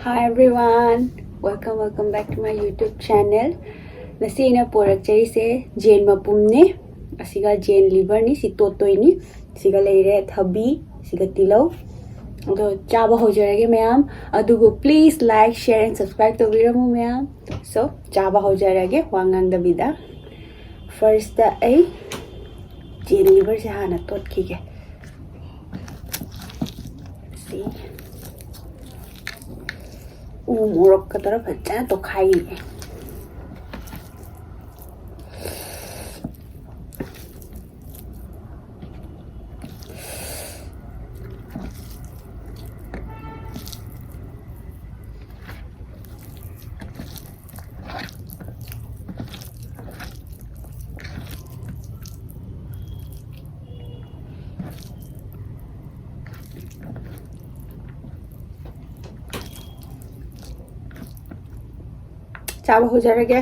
Hi everyone, welcome back to my YouTube channel. Nasi ina porak chai se Jane mapum ne, asiga Jane liver ni, si totoi ni, siga leire thabi, siga tilau. Ado chaba ho jarage mayam. Adugo please like, share and subscribe to video mo mayam. So chaba ho jarage wangang da bida. First da ay Jane liver se hana tot kike. See. Morok ka taraf अच्छा तो खाइए चावल हो जाएगा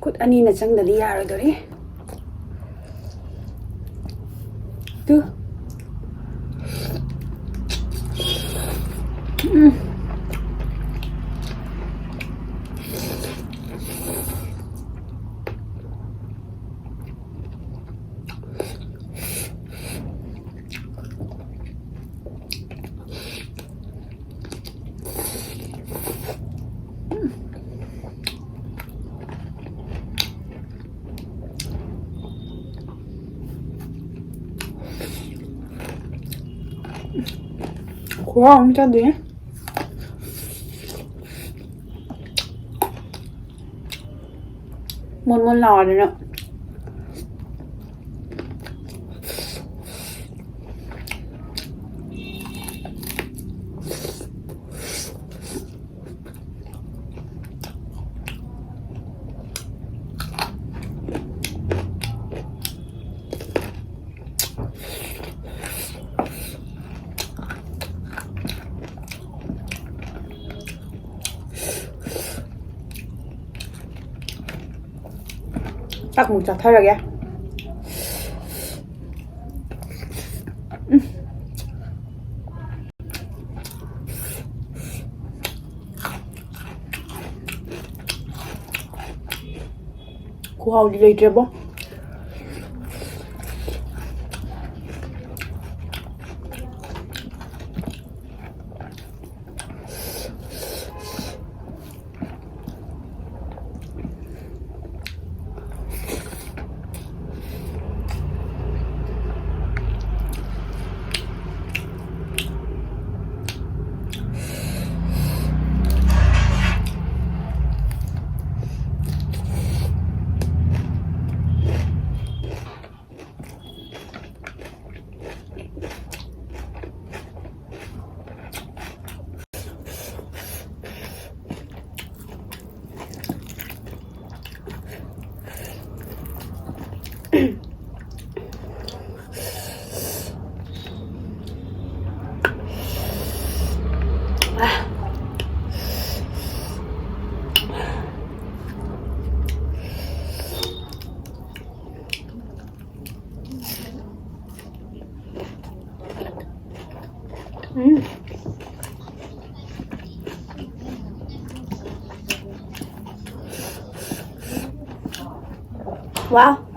खुद अनी न चंगदली यारदोरी तू Wow, mucha deh. Mon lawa deh nak. 딱 먹자 타려게 고하우 리레이 제보 Wow.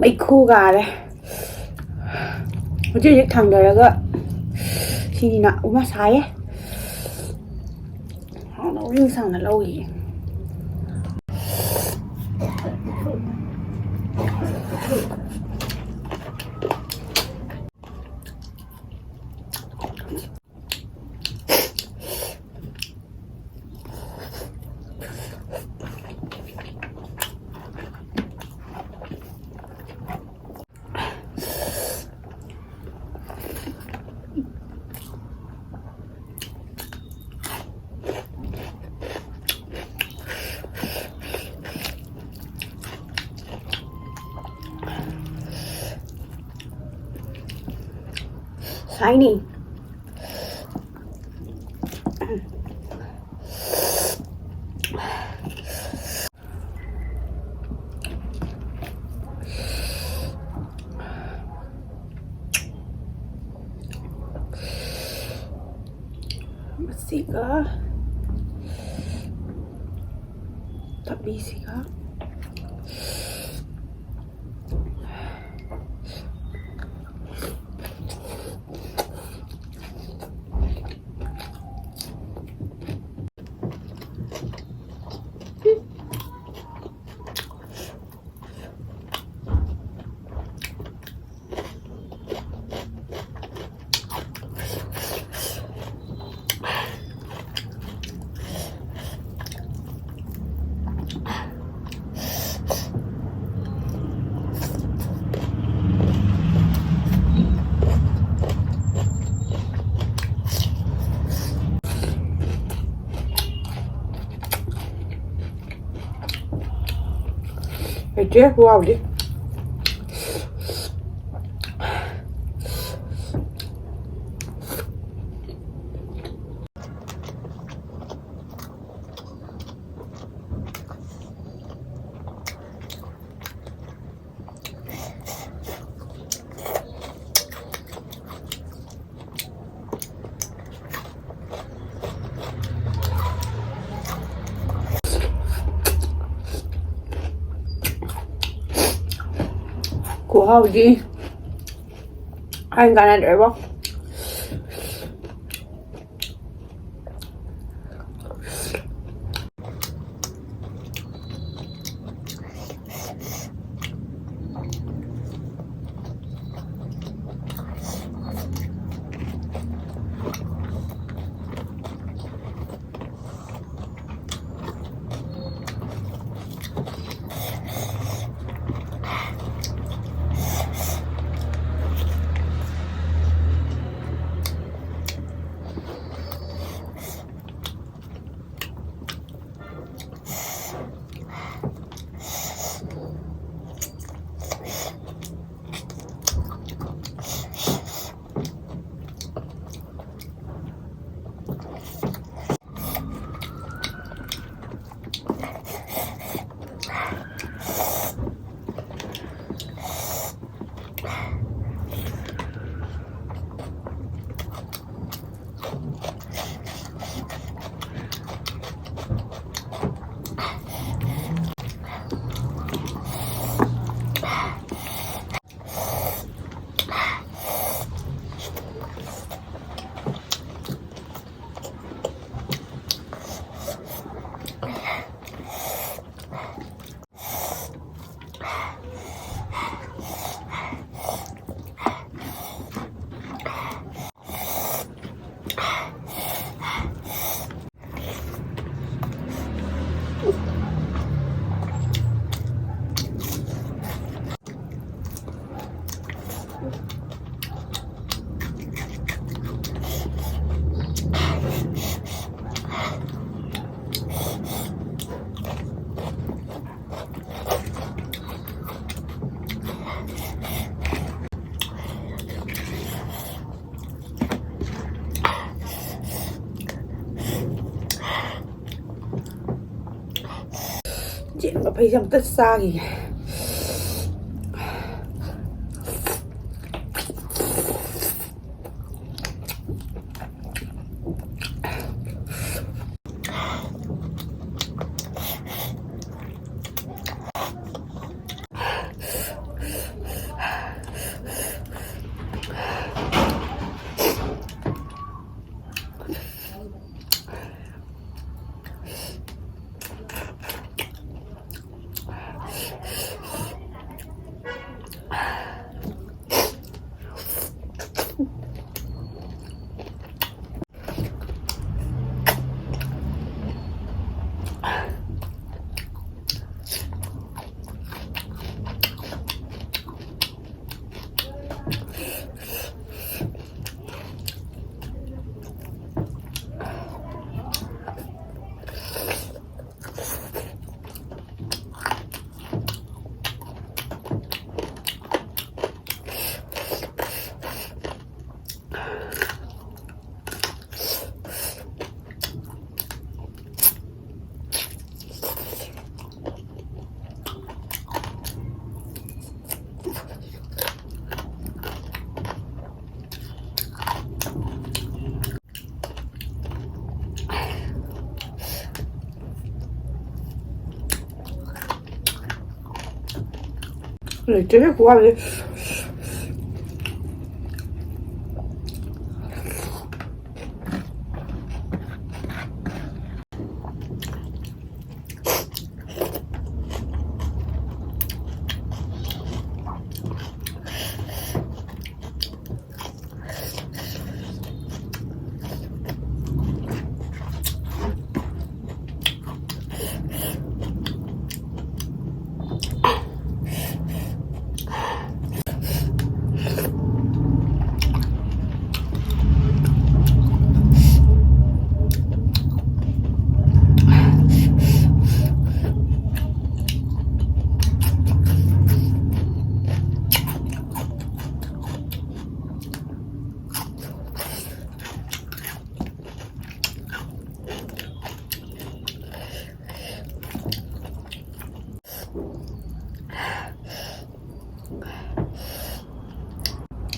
Mấy khu gà đây 어제 이제 당겨라가 신이나 우마 사예 너무 인상 날라오기. Shiny. Siga. Tabi siga. Chết wow đi. Của hầu gì anh cái này đẹp không? Chuyện mà phải dòng tất xa kìa. 되게 고하네.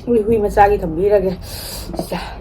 우리 후이만 싸게 덤비라게 진짜.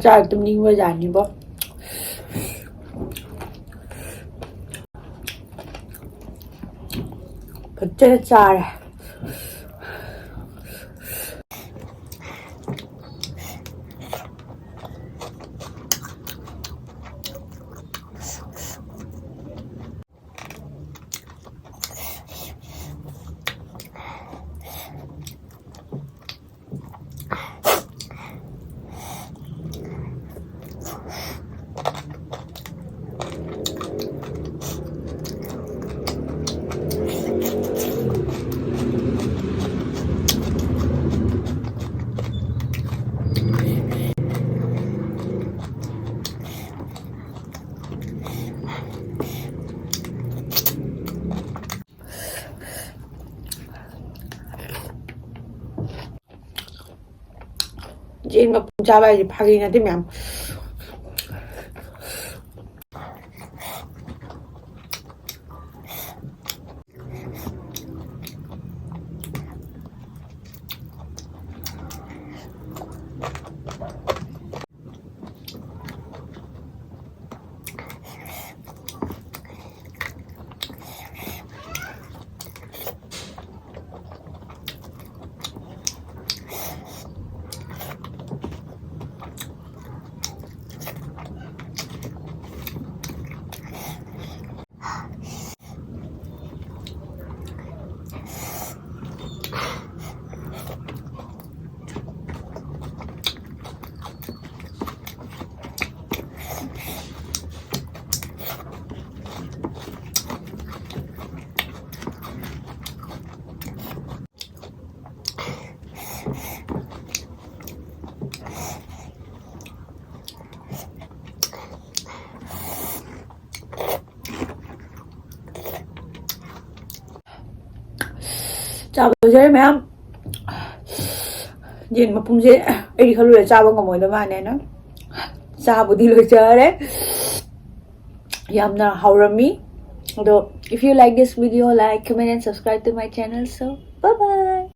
짜 tumning जानी बो बच्चे चार है जेन जाबा भागिन थिएँ ma'am 짜고 저래 면 ꯌꯦꯟ ꯃꯄꯨꯝꯁꯦ ꯑꯩꯗꯤ ꯈꯜꯂꯨꯔꯦ ꯆꯥꯕ ꯉꯝꯃꯣꯏꯗꯕ ꯃꯥꯜꯂꯦꯅ ꯆꯥꯕꯨꯗꯤ ꯂꯣꯏꯖꯔꯦ ꯌꯥꯝꯅ ꯍꯥꯎꯔꯝꯃꯤ ꯑꯗꯣ If you like this video, like, comment and subscribe to my channel. So bye bye.